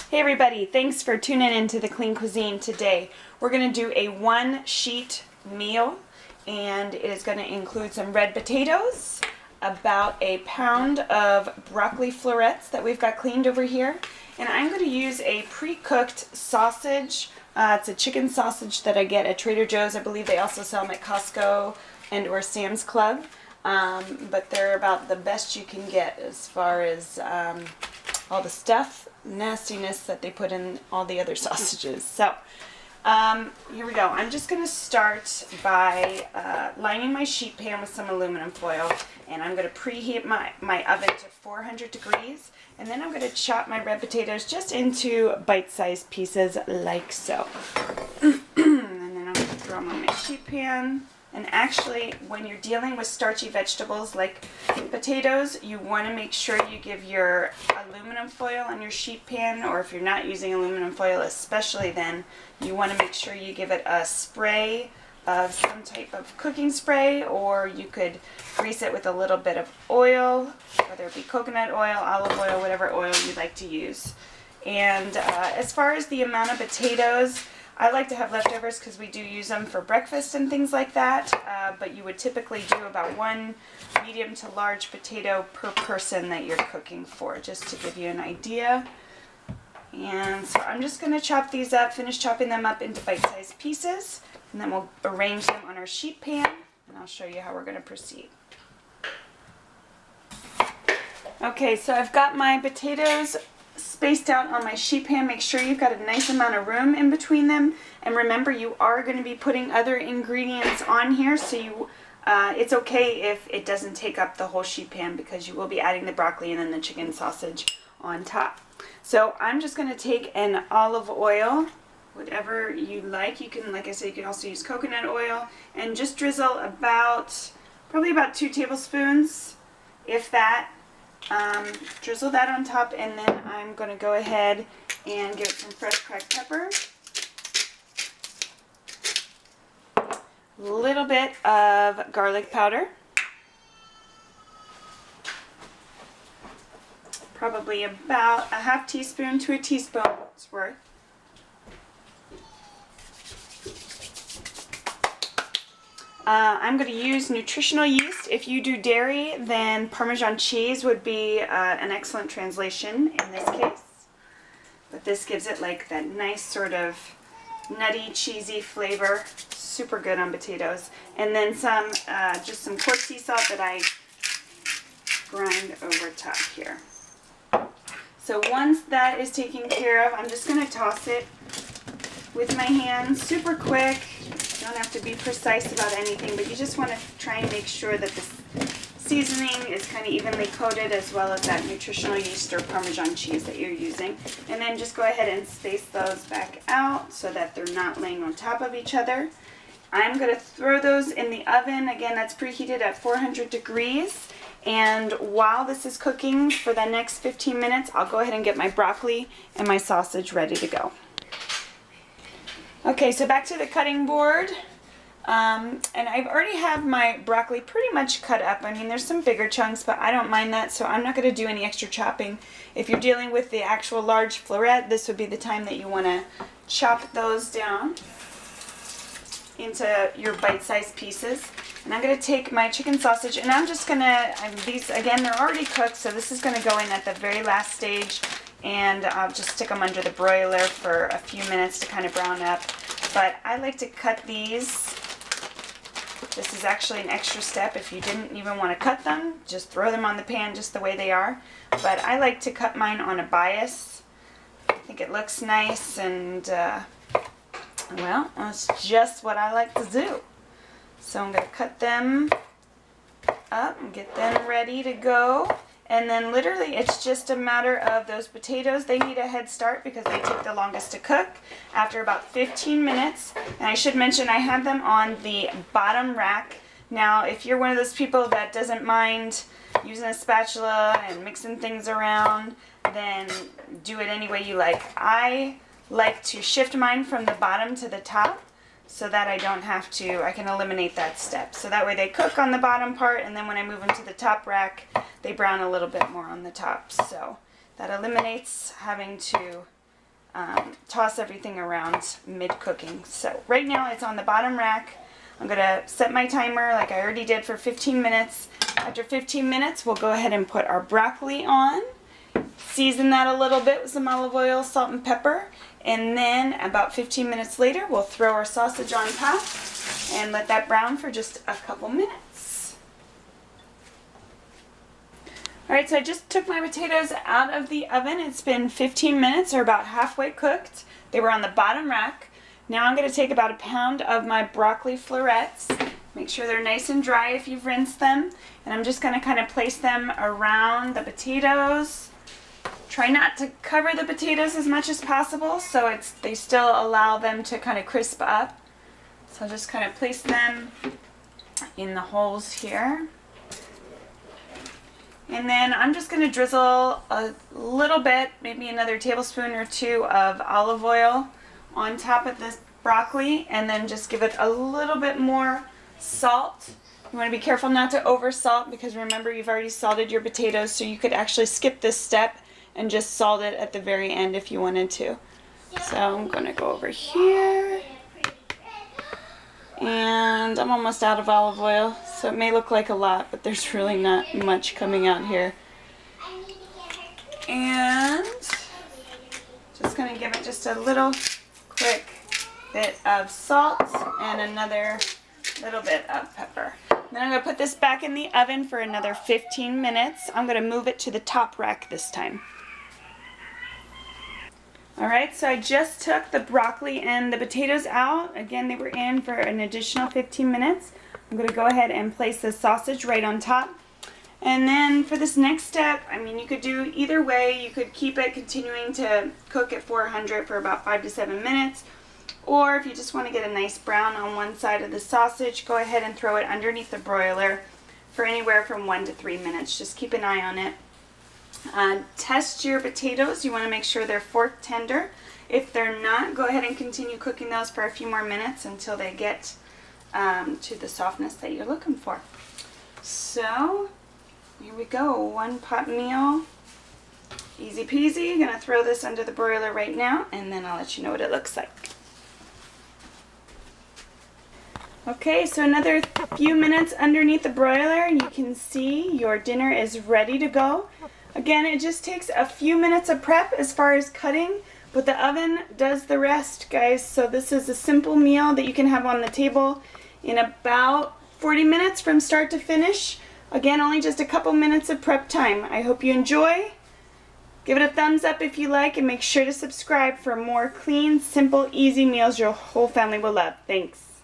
Hey everybody, thanks for tuning into the Clean Cuisine today. We're going to do a one-sheet meal, and it is going to include some red potatoes, about a pound of broccoli florets that we've got cleaned over here, and I'm going to use a pre-cooked sausage. It's a chicken sausage that I get at Trader Joe's. I believe they also sell them at Costco and or Sam's Club, but they're about the best you can get as far as all the stuff, nastiness that they put in all the other sausages. So here we go. I'm just going to start by lining my sheet pan with some aluminum foil, and I'm going to preheat my oven to 400 degrees, and then I'm going to chop my red potatoes just into bite-sized pieces like so. And then I'm going to throw them on my sheet pan. And actually, when you're dealing with starchy vegetables like potatoes, you want to make sure you give your aluminum foil on your sheet pan, or if you're not using aluminum foil especially, then you want to make sure you give it a spray of some type of cooking spray, or you could grease it with a little bit of oil, whether it be coconut oil, olive oil, whatever oil you'd like to use. And as far as the amount of potatoes, I like to have leftovers because we do use them for breakfast and things like that, but you would typically do about one medium to large potato per person that you're cooking for, just to give you an idea. And so I'm just going to chop these up, finish chopping them up into bite-sized pieces, and then we'll arrange them on our sheet pan, and I'll show you how we're going to proceed. Okay, so I've got my potatoes spaced out on my sheet pan. Make sure you've got a nice amount of room in between them, and remember, you are going to be putting other ingredients on here, so you it's okay if it doesn't take up the whole sheet pan, because you will be adding the broccoli and then the chicken sausage on top. So I'm just going to take an olive oil, whatever you like. You can, like I said, you can also use coconut oil, and just drizzle probably about 2 tablespoons, if that. Drizzle that on top, and then I'm going to go ahead and give it some fresh cracked pepper, a little bit of garlic powder, probably about a half teaspoon to a teaspoon's worth. I'm going to use nutritional yeast. If you do dairy, then Parmesan cheese would be an excellent translation in this case. But this gives it like that nice sort of nutty, cheesy flavor. Super good on potatoes. And then some, just some coarse sea salt that I grind over top here. So once that is taken care of, I'm just going to toss it with my hands, super quick. You don't have to be precise about anything, but you just want to try and make sure that the seasoning is kind of evenly coated, as well as that nutritional yeast or Parmesan cheese that you're using. And then just go ahead and space those back out so that they're not laying on top of each other. I'm going to throw those in the oven. Again, that's preheated at 400 degrees. And while this is cooking for the next 15 minutes, I'll go ahead and get my broccoli and my sausage ready to go. Okay, so back to the cutting board, and I've already have my broccoli pretty much cut up. I mean, there's some bigger chunks, but I don't mind that, so I'm not going to do any extra chopping. If you're dealing with the actual large floret, this would be the time that you want to chop those down into your bite-sized pieces. And I'm going to take my chicken sausage, and I'm just going to, these, again, they're already cooked, so this is going to go in at the very last stage. And I'll just stick them under the broiler for a few minutes to kind of brown up. But I like to cut these. This is actually an extra step. If you didn't even want to cut them, just throw them on the pan just the way they are. But I like to cut mine on a bias. I think it looks nice, and well, that's just what I like to do. So I'm going to cut them up and get them ready to go. And then literally it's just a matter of those potatoes. They need a head start because they take the longest to cook. After about 15 minutes, and I should mention I have them on the bottom rack. Now, if you're one of those people that doesn't mind using a spatula and mixing things around, then do it any way you like. I like to shift mine from the bottom to the top, so that I don't have to, I can eliminate that step. So that way they cook on the bottom part, and then when I move them to the top rack, they brown a little bit more on the top. So that eliminates having to toss everything around mid-cooking. So right now it's on the bottom rack. I'm going to set my timer like I already did for 15 minutes. After 15 minutes, we'll go ahead and put our broccoli on. Season that a little bit with some olive oil, salt, and pepper. And then about 15 minutes later, we'll throw our sausage on top and let that brown for just a couple minutes. Alright, so I just took my potatoes out of the oven. It's been 15 minutes, or about halfway cooked. They were on the bottom rack. Now I'm going to take about a pound of my broccoli florets. Make sure they're nice and dry if you've rinsed them. And I'm just going to kind of place them around the potatoes. Try not to cover the potatoes as much as possible so they still allow them to kind of crisp up. So I'll just kind of place them in the holes here. And then I'm just going to drizzle a little bit, maybe another tablespoon or two of olive oil on top of this broccoli, and then just give it a little bit more salt. You want to be careful not to over salt, because remember, you've already salted your potatoes, so you could actually skip this step and just salt it at the very end if you wanted to. So I'm going to go over here, and I'm almost out of olive oil, so it may look like a lot, but there's really not much coming out here. And just going to give it just a little quick bit of salt and another little bit of pepper. Then I'm going to put this back in the oven for another 15 minutes. I'm going to move it to the top rack this time. Alright, so I just took the broccoli and the potatoes out. Again, they were in for an additional 15 minutes. I'm going to go ahead and place the sausage right on top. And then for this next step, I mean, you could do either way. You could keep it continuing to cook at 400 for about 5 to 7 minutes. Or if you just want to get a nice brown on one side of the sausage, go ahead and throw it underneath the broiler for anywhere from 1 to 3 minutes. Just keep an eye on it. Test your potatoes. You want to make sure they're fork tender. If they're not, go ahead and continue cooking those for a few more minutes until they get to the softness that you're looking for. So here we go, one pot meal, easy peasy. Gonna throw this under the broiler right now, and then I'll let you know what it looks like. Okay, so another few minutes underneath the broiler, and you can see your dinner is ready to go. Again, it just takes a few minutes of prep as far as cutting, but the oven does the rest, guys. So this is a simple meal that you can have on the table in about 40 minutes from start to finish. Again, only just a couple minutes of prep time. I hope you enjoy. Give it a thumbs up if you like, and make sure to subscribe for more clean, simple, easy meals your whole family will love. Thanks.